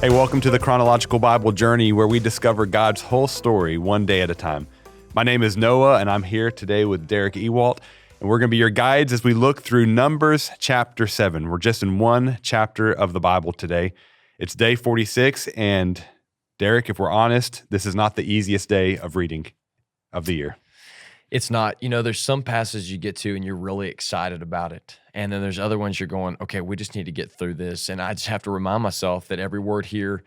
Hey, welcome to the Chronological Bible Journey, where we discover God's whole story one day at a time. My name is Noah, and I'm here today with Derek Ewalt, and we're going to be your guides as we look through Numbers chapter 7. We're just in one chapter of the Bible today. It's day 46, and Derek, if we're honest, this is not the easiest day of reading of the year. It's not. You know, there's some passages you get to and you're really excited about it. And then there's other ones you're going, okay, we just need to get through this. And I just have to remind myself that every word here,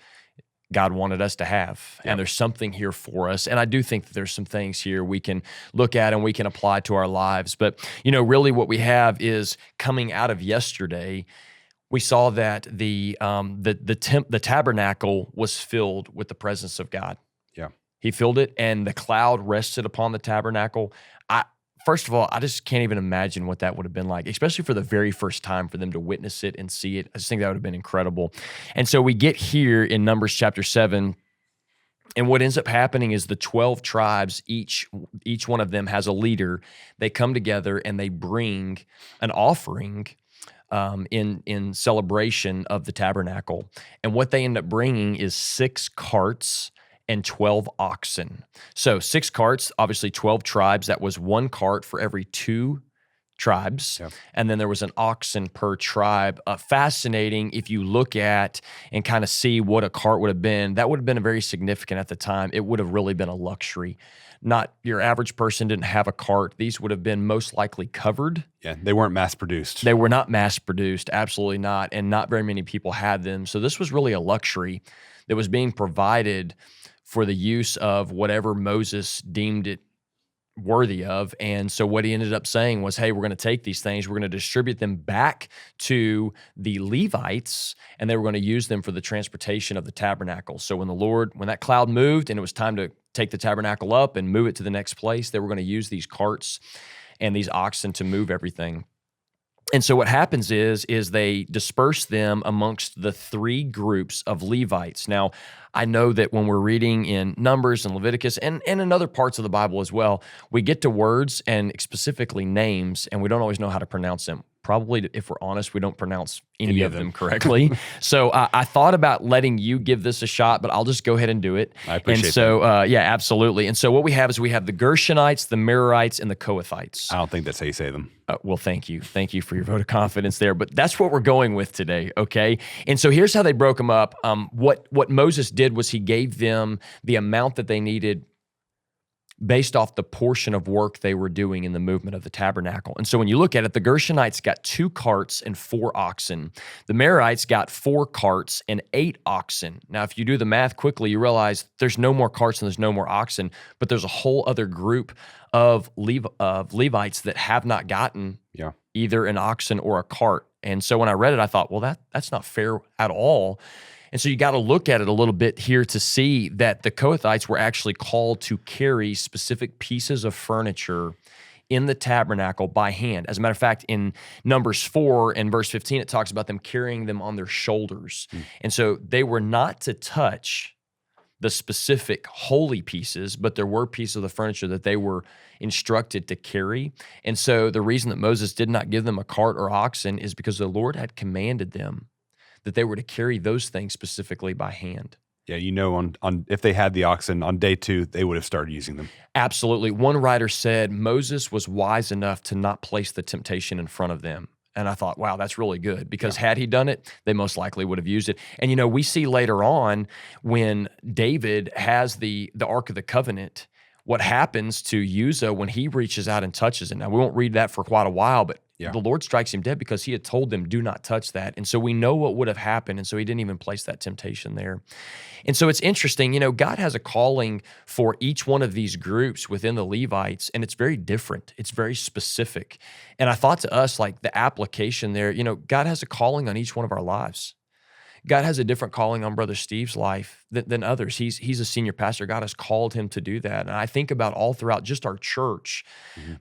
God wanted us to have. Yep. And there's something here for us. And I do think that there's some things here we can look at and we can apply to our lives. But, you know, really what we have is coming out of yesterday, we saw that the tabernacle was filled with the presence of God. Yeah. He filled it, and the cloud rested upon the tabernacle. First of all, I just can't even imagine what that would have been like, especially for the very first time for them to witness it and see it. I just think that would have been incredible. And so we get here in Numbers chapter 7, and what ends up happening is the 12 tribes, each one of them has a leader. They come together and they bring an offering in celebration of the tabernacle. And what they end up bringing is 6 carts and 12 oxen. So 6 carts, obviously 12 tribes. That was 1 cart for every 2 tribes. Yep. And then there was an oxen per tribe. Fascinating if you look at and kind of see what a cart would have been. That would have been very significant at the time. It would have really been a luxury. Not your average person didn't have a cart. These would have been most likely covered. Yeah, they weren't mass-produced. They were not mass-produced, absolutely not. And not very many people had them. So this was really a luxury that was being provided for the use of whatever Moses deemed it worthy of. And so what he ended up saying was, hey, we're going to take these things, we're going to distribute them back to the Levites, and they were going to use them for the transportation of the tabernacle. So when that cloud moved and it was time to take the tabernacle up and move it to the next place, they were going to use these carts and these oxen to move everything. And so what happens is they disperse them amongst the 3 groups of Levites. Now, I know that when we're reading in Numbers and Leviticus and in other parts of the Bible as well, we get to words and specifically names, and we don't always know how to pronounce them. Probably, if we're honest, we don't pronounce any of them correctly. So I thought about letting you give this a shot, but I'll just go ahead and do it. I appreciate and so, that. Yeah, absolutely. And so what we have is we have the Gershonites, the Merarites, and the Kohathites. I don't think that's how you say them. Well, thank you. Thank you for your vote of confidence there. But that's what we're going with today, okay? And so here's how they broke them up. What Moses did was he gave them the amount that they needed based off the portion of work they were doing in the movement of the tabernacle. And so when you look at it, the Gershonites got 2 carts and 4 oxen. The Merarites got 4 carts and 8 oxen. Now, if you do the math quickly, you realize there's no more carts and there's no more oxen, but there's a whole other group of Levites that have not gotten either an oxen or a cart. And so when I read it, I thought, well, that's not fair at all. And so you got to look at it a little bit here to see that the Kohathites were actually called to carry specific pieces of furniture in the tabernacle by hand. As a matter of fact, in Numbers 4 and verse 15, it talks about them carrying them on their shoulders. And so they were not to touch the specific holy pieces, but there were pieces of the furniture that they were instructed to carry. And so the reason that Moses did not give them a cart or oxen is because the Lord had commanded them that they were to carry those things specifically by hand. Yeah, you know, on if they had the oxen on day 2, they would have started using them. Absolutely. One writer said Moses was wise enough to not place the temptation in front of them. And I thought, wow, that's really good, because had he done it, they most likely would have used it. And, you know, we see later on when David has the Ark of the Covenant, what happens to Uzzah when he reaches out and touches it. Now, we won't read that for quite a while, but the Lord strikes him dead because he had told them, do not touch that. And so we know what would have happened. And so he didn't even place that temptation there. And so it's interesting, you know, God has a calling for each one of these groups within the Levites, and it's very different. It's very specific. And I thought to us, like, the application there, you know, God has a calling on each one of our lives. God has a different calling on Brother Steve's life than others. He's a senior pastor. God has called him to do that. And I think about all throughout just our church,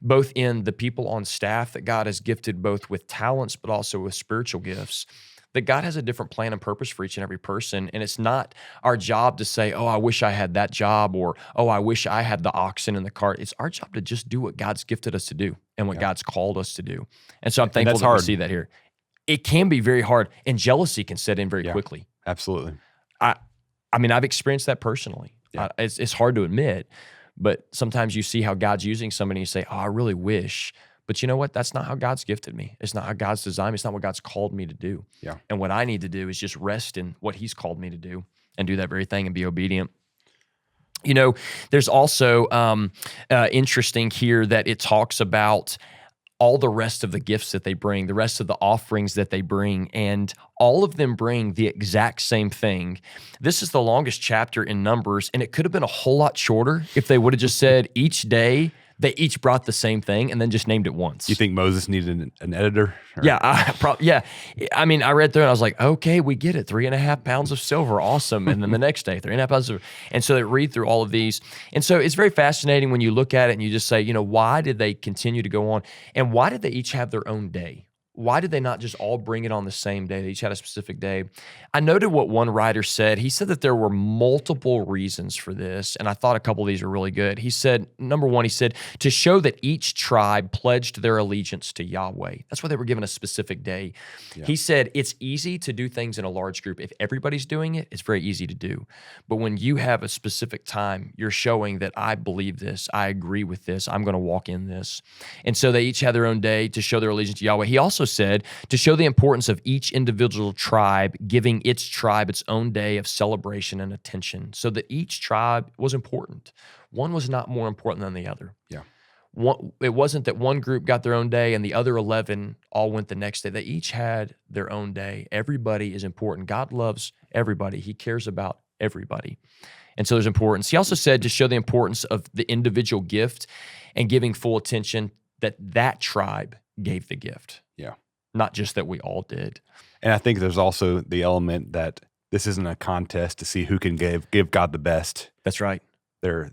both in the people on staff that God has gifted both with talents, but also with spiritual gifts, that God has a different plan and purpose for each and every person. And it's not our job to say, oh, I wish I had that job, or, oh, I wish I had the oxen in the cart. It's our job to just do what God's gifted us to do and what God's called us to do. And so I'm thankful that we see that here. It can be very hard, and jealousy can set in very quickly. Absolutely. I mean, I've experienced that personally. Yeah. It's hard to admit, but sometimes you see how God's using somebody and you say, oh, I really wish. But you know what? That's not how God's gifted me. It's not how God's designed me. It's not what God's called me to do. Yeah. And what I need to do is just rest in what he's called me to do and do that very thing and be obedient. You know, there's also interesting here that it talks about all the rest of the gifts that they bring, the rest of the offerings that they bring, and all of them bring the exact same thing. This is the longest chapter in Numbers, and it could have been a whole lot shorter if they would have just said each day they each brought the same thing and then just named it once. You think Moses needed an editor? Or? Yeah, I mean, I read through it and I was like, okay, we get it. 3.5 pounds of silver, awesome. And then the next day, 3.5 pounds of silver. And so they read through all of these. And so it's very fascinating when you look at it and you just say, you know, why did they continue to go on? And why did they each have their own day? Why did they not just all bring it on the same day? They each had a specific day. I noted what one writer said. He said that there were multiple reasons for this, and I thought a couple of these are really good. He said, number one, he said, to show that each tribe pledged their allegiance to Yahweh. That's why they were given a specific day. Yeah. He said, it's easy to do things in a large group. If everybody's doing it, it's very easy to do. But when you have a specific time, you're showing that I believe this, I agree with this, I'm going to walk in this. And so they each had their own day to show their allegiance to Yahweh. He also said to show the importance of each individual tribe, giving its tribe its own day of celebration and attention, so that each tribe was important. One was not more important than the other. Yeah. It wasn't that one group got their own day and the other 11 all went the next day. They each had their own day. Everybody is important. God loves everybody. He cares about everybody. And so there's importance. He also said to show the importance of the individual gift and giving full attention that tribe gave the gift. Yeah. Not just that we all did. And I think there's also the element that this isn't a contest to see who can give God the best. That's right. They're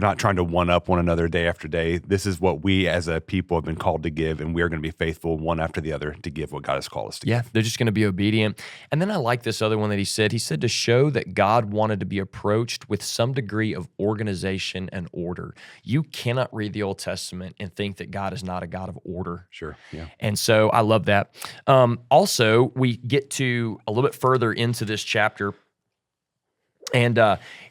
not trying to one up one another day after day. This is what we as a people have been called to give, and we're going to be faithful one after the other to give what God has called us to give. Yeah, they're just going to be obedient. And then I like this other one that he said. He said to show that God wanted to be approached with some degree of organization and order. You cannot read the Old Testament and think that God is not a God of order. Sure, yeah. And so I love that. Also, we get to a little bit further into this chapter, and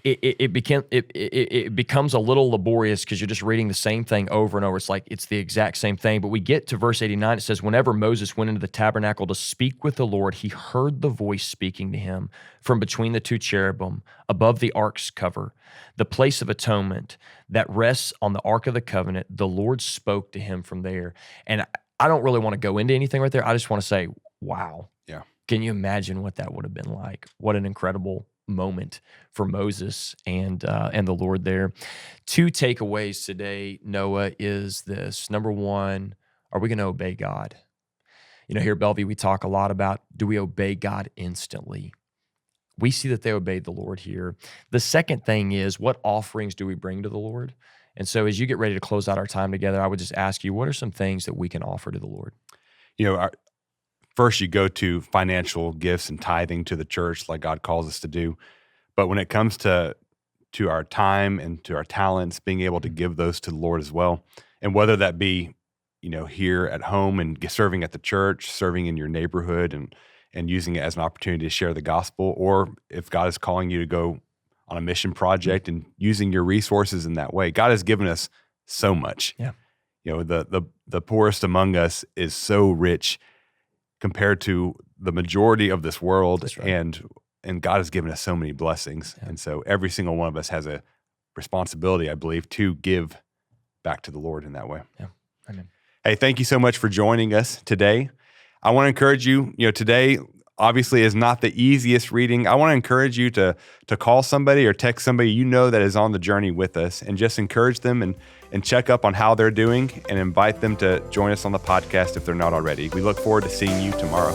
it becomes a little laborious because you're just reading the same thing over and over. It's like it's the exact same thing. But we get to verse 89. It says, whenever Moses went into the tabernacle to speak with the Lord, he heard the voice speaking to him from between the two cherubim above the ark's cover, the place of atonement that rests on the ark of the covenant. The Lord spoke to him from there. And I don't really want to go into anything right there. I just want to say, wow. Yeah. Can you imagine what that would have been like? What an incredible moment for Moses and the Lord there. 2 takeaways today, Noah, is this. Number one, are we going to obey God? You know, here at Bellevue, we talk a lot about, do we obey God instantly? We see that they obeyed the Lord here. The second thing is, what offerings do we bring to the Lord? And so as you get ready to close out our time together, I would just ask you, what are some things that we can offer to the Lord? You know, first, you go to financial gifts and tithing to the church like God calls us to do. But when it comes to our time and to our talents, being able to give those to the Lord as well. And whether that be, you know, here at home and serving at the church, serving in your neighborhood and using it as an opportunity to share the gospel, or if God is calling you to go on a mission project and using your resources in that way. God has given us so much. Yeah. You know, the poorest among us is so rich compared to the majority of this world. That's right. And God has given us so many blessings. Yeah. And so every single one of us has a responsibility, I believe, to give back to the Lord in that way. Yeah. Amen. Hey, thank you so much for joining us today. I want to encourage you, today obviously is not the easiest reading. I want to encourage you to call somebody or text somebody you know that is on the journey with us, and just encourage them and check up on how they're doing and invite them to join us on the podcast if they're not already. We look forward to seeing you tomorrow.